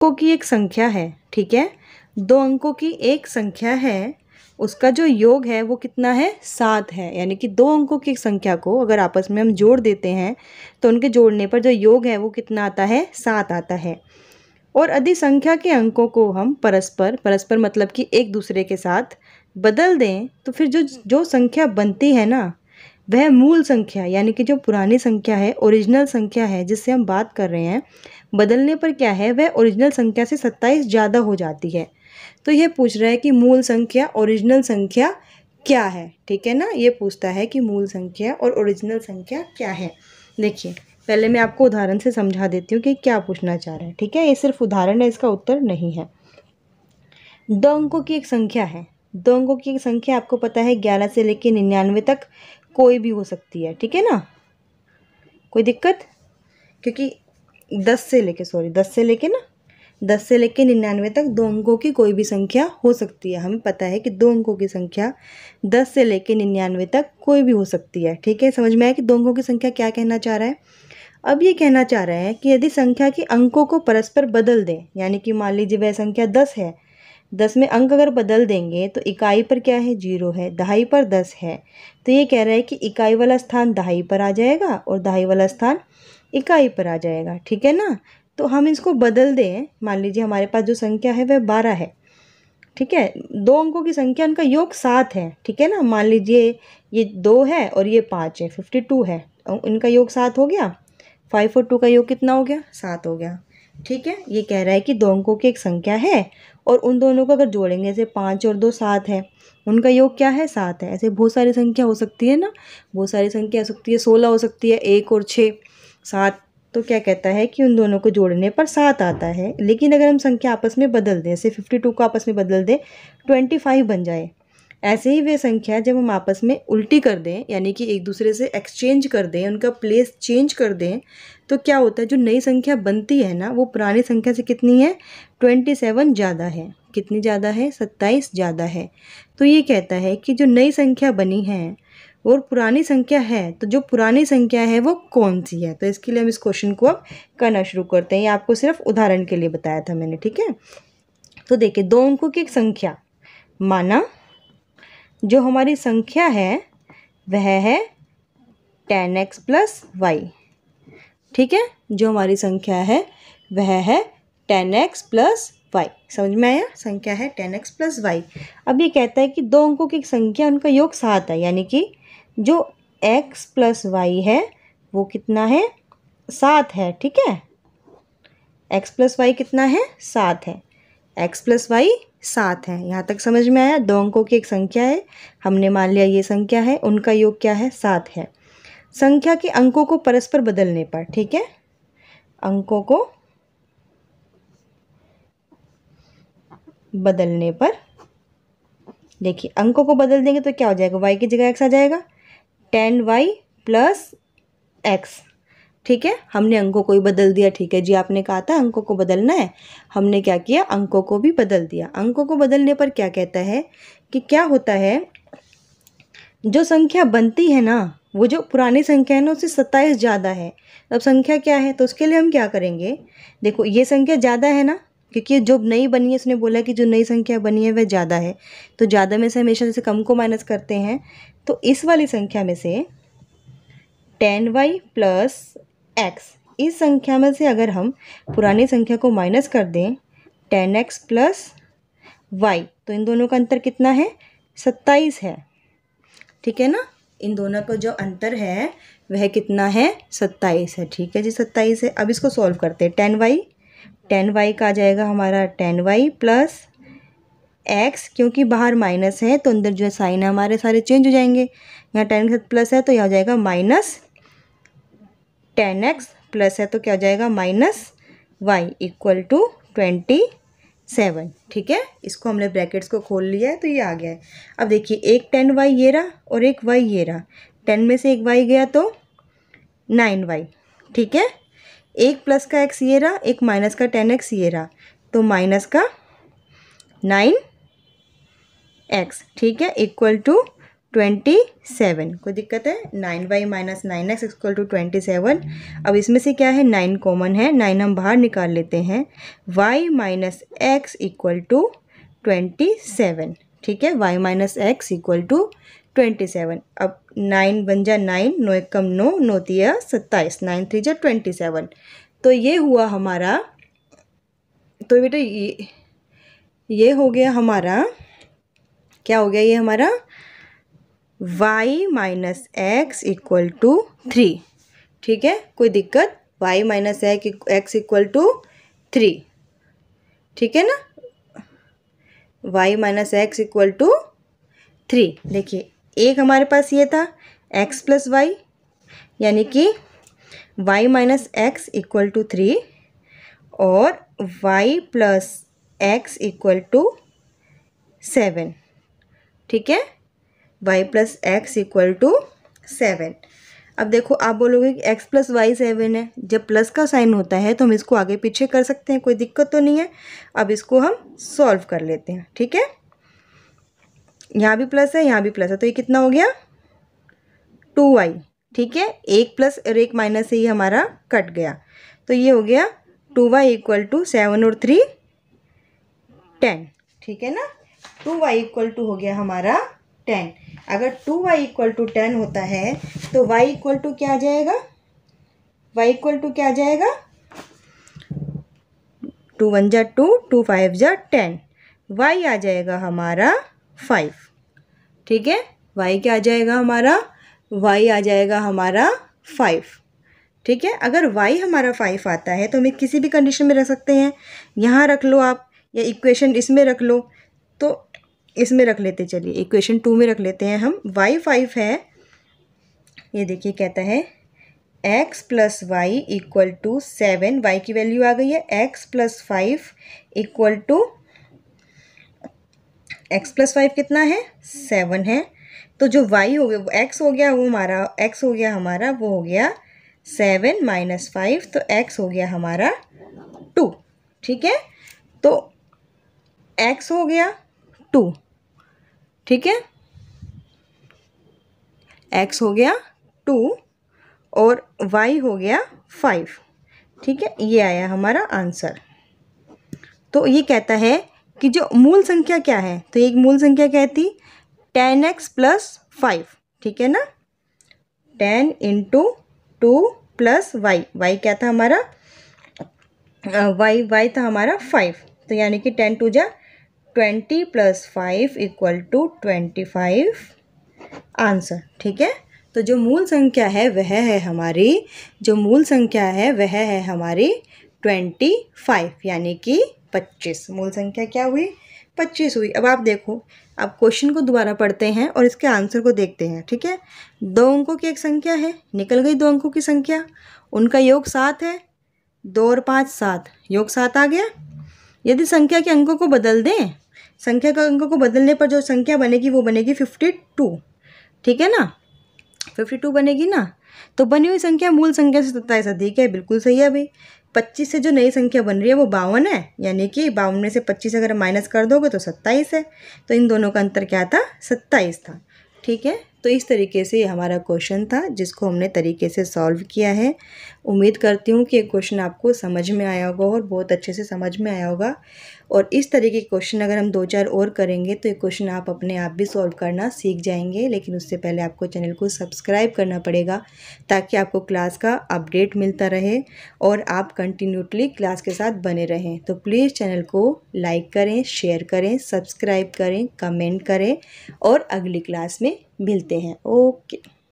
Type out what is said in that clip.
अंकों की एक संख्या है, ठीक है, 2 अंकों की एक संख्या है, उसका जो योग है वो कितना है, 7 है। यानी कि 2 अंकों की एक संख्या को अगर आपस में हम जोड़ देते हैं तो उनके जोड़ने पर जो योग है वो कितना आता है, 7 आता है। और यदि संख्या के अंकों को हम परस्पर मतलब कि एक दूसरे के साथ बदल दें तो फिर जो संख्या बनती है ना, वह मूल संख्या यानी कि जो पुरानी संख्या है, ओरिजिनल संख्या है जिससे हम बात कर रहे हैं, बदलने पर क्या है, वह ओरिजिनल संख्या से 27 ज़्यादा हो जाती है। तो ये पूछ रहा है कि मूल संख्या ओरिजिनल संख्या क्या है, ठीक है ना। ये पूछता है कि मूल संख्या और ओरिजिनल संख्या क्या है। देखिए पहले मैं आपको उदाहरण से समझा देती हूँ कि क्या पूछना चाह रहा है, ठीक है। ये सिर्फ उदाहरण है, इसका उत्तर नहीं है। 2 अंकों की एक संख्या है, 2 अंकों की एक संख्या आपको पता है 11 से लेकर 99 तक कोई भी हो सकती है, ठीक है ना, कोई दिक्कत, क्योंकि 10 से लेके 99 तक 2 अंकों की कोई भी संख्या हो सकती है। हमें पता है कि 2 अंकों की संख्या 10 से लेके 99 तक कोई भी हो सकती है, ठीक है। समझ में आया कि 2 अंकों की संख्या क्या कहना चाह रहा है। अब ये कहना चाह रहा है कि यदि संख्या के अंकों को परस्पर बदल दें, यानी कि मान लीजिए वह संख्या 10 है, 10 में अंक अगर बदल देंगे तो इकाई पर क्या है, 0 है, दहाई पर 10 है। तो ये कह रहा है कि इकाई वाला स्थान दहाई पर आ जाएगा और दहाई वाला स्थान इकाई पर आ जाएगा, ठीक है ना। तो हम इसको बदल दें, मान लीजिए हमारे पास जो संख्या है वह 12 है, ठीक है। 2 अंकों की संख्या, उनका योग 7 है, ठीक है ना। मान लीजिए ये 2 है और ये 5 है, 52 है, इनका योग 7 हो गया। 5 और 2 का योग कितना हो गया, 7 हो गया, ठीक है। ये कह रहा है कि 2 अंकों की एक संख्या है और उन दोनों को अगर जोड़ेंगे, जैसे 5 और 2 7 है, उनका योग क्या है, 7 है। ऐसे बहुत सारी संख्या हो सकती है ना, बहुत सारी संख्या हो सकती है, 16 हो सकती है, 1 और 6 7। तो क्या कहता है कि उन दोनों को जोड़ने पर 7 आता है। लेकिन अगर हम संख्या आपस में बदल दें, जैसे 52 को आपस में बदल दें 25 बन जाए, ऐसे ही वे संख्या जब हम आपस में उल्टी कर दें, यानी कि एक दूसरे से एक्सचेंज कर दें, उनका प्लेस चेंज कर दें, तो क्या होता है, जो नई संख्या बनती है ना, वो पुरानी संख्या से कितनी है, 27 ज़्यादा है। कितनी ज़्यादा है, 27 ज़्यादा है। तो ये कहता है कि जो नई संख्या बनी है और पुरानी संख्या है, तो जो पुरानी संख्या है वो कौन सी है। तो इसके लिए हम इस क्वेश्चन को अब करना शुरू करते हैं। ये आपको सिर्फ उदाहरण के लिए बताया था मैंने, ठीक है। तो देखिए 2 अंकों की एक संख्या, माना जो हमारी संख्या है वह है 10x प्लस वाई, ठीक है। जो हमारी संख्या है वह है 10x प्लस वाई। समझ में आया, संख्या है 10x प्लस वाई। अब ये कहता है कि 2 अंकों की एक संख्या, उनका योग 7 है, यानी कि जो x प्लस वाई है वो कितना है, 7 है, ठीक है। x प्लस वाई कितना है, 7 है, x प्लस वाई 7 है। यहाँ तक समझ में आया। 2 अंकों की एक संख्या है, हमने मान लिया ये संख्या है, उनका योग क्या है, 7 है। संख्या के अंकों को परस्पर बदलने पर, ठीक है, अंकों को बदलने पर, देखिए अंकों को बदल देंगे तो क्या हो जाएगा, y की जगह x आ जाएगा, 10y प्लस x, ठीक है। हमने अंकों को ही बदल दिया, ठीक है जी। आपने कहा था अंकों को बदलना है, हमने क्या किया, अंकों को भी बदल दिया। अंकों को बदलने पर क्या कहता है कि क्या होता है, जो संख्या बनती है ना, वो जो पुरानी संख्या है ना उससे 27 ज़्यादा है। अब संख्या क्या है, तो उसके लिए हम क्या करेंगे, देखो ये संख्या ज़्यादा है ना, क्योंकि जो नई बनी है, उसने बोला कि जो नई संख्या बनी है वह ज़्यादा है। तो ज़्यादा में से हमेशा जैसे कम को माइनस करते हैं, तो इस वाली संख्या में से 10y प्लस x, इस संख्या में से अगर हम पुरानी संख्या को माइनस कर दें 10x प्लस y, तो इन दोनों का अंतर कितना है, 27 है, ठीक है ना। इन दोनों का जो अंतर है वह कितना है, 27 है, ठीक है जी, 27 है। अब इसको सॉल्व करते हैं। 10y का आ जाएगा हमारा 10y प्लस x, क्योंकि बाहर माइनस है तो अंदर जो है साइन है हमारे सारे चेंज हो जाएंगे। यहाँ 10 के साथ प्लस है तो यह हो जाएगा माइनस 10x, प्लस है तो क्या हो जाएगा माइनस y इक्वल टू 27, ठीक है। इसको हमने ब्रैकेट्स को खोल लिया है तो ये आ गया है। अब देखिए एक 10y ये रहा और एक y ये रहा, 10 में से एक y गया तो 9y, ठीक है। एक प्लस का x ये रहा, एक माइनस का 10x ये रहा, तो माइनस का 9x, ठीक है, इक्वल टू 27। कोई दिक्कत है? 9y minus 9x equal to 27। अब इसमें से क्या है, 9 कॉमन है, 9 हम बाहर निकाल लेते हैं। y minus x equal to 27। ठीक है, y minus x equal to 27। अब 9 बन जा 9, 9 एक कम 9, 9 तिया 27, 9 3 जा 27। तो ये हुआ हमारा, तो बेटा ये हो गया हमारा, क्या हो गया ये हमारा, y minus x equal to 3। ठीक है, कोई दिक्कत? y minus x equal to 3। ठीक है ना, y minus x equal to 3। देखिए एक हमारे पास ये था x प्लस वाई, यानी कि y minus x equal to 3 और y plus x equal to 7। ठीक है, y plus x equal to 7। अब देखो आप बोलोगे कि x प्लस वाई 7 है, जब प्लस का साइन होता है तो हम इसको आगे पीछे कर सकते हैं, कोई दिक्कत तो नहीं है। अब इसको हम सॉल्व कर लेते हैं। ठीक है, यहाँ भी प्लस है, यहाँ भी प्लस है, तो ये कितना हो गया, 2y। ठीक है, एक प्लस और एक माइनस से ही हमारा कट गया, तो ये हो गया 2y इक्वल टू 7 और 3 10। ठीक है ना, 2y इक्वल टू हो गया हमारा 10। अगर 2y इक्वल टू 10 होता है तो y इक्वल टू क्या आ जाएगा, y इक्वल टू क्या आ जाएगा, 2 1 जा 2, 2 5 जा 10, y आ जाएगा हमारा 5। ठीक है, y क्या आ जाएगा हमारा, y आ जाएगा हमारा 5। ठीक है, अगर y हमारा 5 आता है तो हम किसी भी कंडीशन में रख सकते हैं, यहाँ रख लो आप, या इक्वेशन इसमें रख लो, तो इसमें रख लेते, चलिए इक्वेशन 2 में रख लेते हैं हम। y 5 है, ये देखिए कहता है x plus y equal to 7, y की वैल्यू आ गई है, x plus 5 equal to, x plus 5 कितना है, 7 है। तो जो y हो गया, x हो गया वो हमारा, x हो गया हमारा, वो हो गया 7 माइनस 5, तो x हो गया हमारा 2। ठीक है, तो x हो गया 2। ठीक है, x हो गया 2 और y हो गया 5। ठीक है, ये आया हमारा आंसर। तो ये कहता है कि जो मूल संख्या क्या है, तो एक मूल संख्या क्या थी, 10x प्लस 5। ठीक है ना, 10 इंटू 2 प्लस वाई, वाई क्या था हमारा, वाई था हमारा 5, तो यानी कि 10 टू जा 20 प्लस 5 इक्वल टू 25 आंसर। ठीक है, तो जो मूल संख्या है वह है हमारी, जो मूल संख्या है वह है हमारी 25, यानी कि 25। मूल संख्या क्या हुई, 25 हुई। अब आप देखो, अब क्वेश्चन को दोबारा पढ़ते हैं और इसके आंसर को देखते हैं। ठीक है, 2 अंकों की एक संख्या है, निकल गई 2 अंकों की संख्या, उनका योग 7 है, 2 और 5 7, योग 7 आ गया। यदि संख्या के अंकों को बदल दें, संख्या के अंकों को बदलने पर जो संख्या बनेगी वो बनेगी 52। ठीक है ना, 52 बनेगी ना, तो बनी हुई संख्या मूल संख्या से 27 अधिक है, बिल्कुल सही है भाई। 25 से जो नई संख्या बन रही है वो 52 है, यानी कि 52 में से 25 अगर माइनस कर दोगे तो 27 है, तो इन दोनों का अंतर क्या था, 27 था। ठीक है, तो इस तरीके से ये हमारा क्वेश्चन था जिसको हमने तरीके से सॉल्व किया है। उम्मीद करती हूँ कि ये क्वेश्चन आपको समझ में आया होगा और बहुत अच्छे से समझ में आया होगा। और इस तरीके के क्वेश्चन अगर हम 2-4 और करेंगे तो ये क्वेश्चन आप अपने आप भी सॉल्व करना सीख जाएंगे, लेकिन उससे पहले आपको चैनल को सब्सक्राइब करना पड़ेगा ताकि आपको क्लास का अपडेट मिलता रहे और आप कंटिन्यूटली क्लास के साथ बने रहें। तो प्लीज़ चैनल को लाइक करें, शेयर करें, सब्सक्राइब करें, कमेंट करें और अगली क्लास में मिलते हैं। ओके।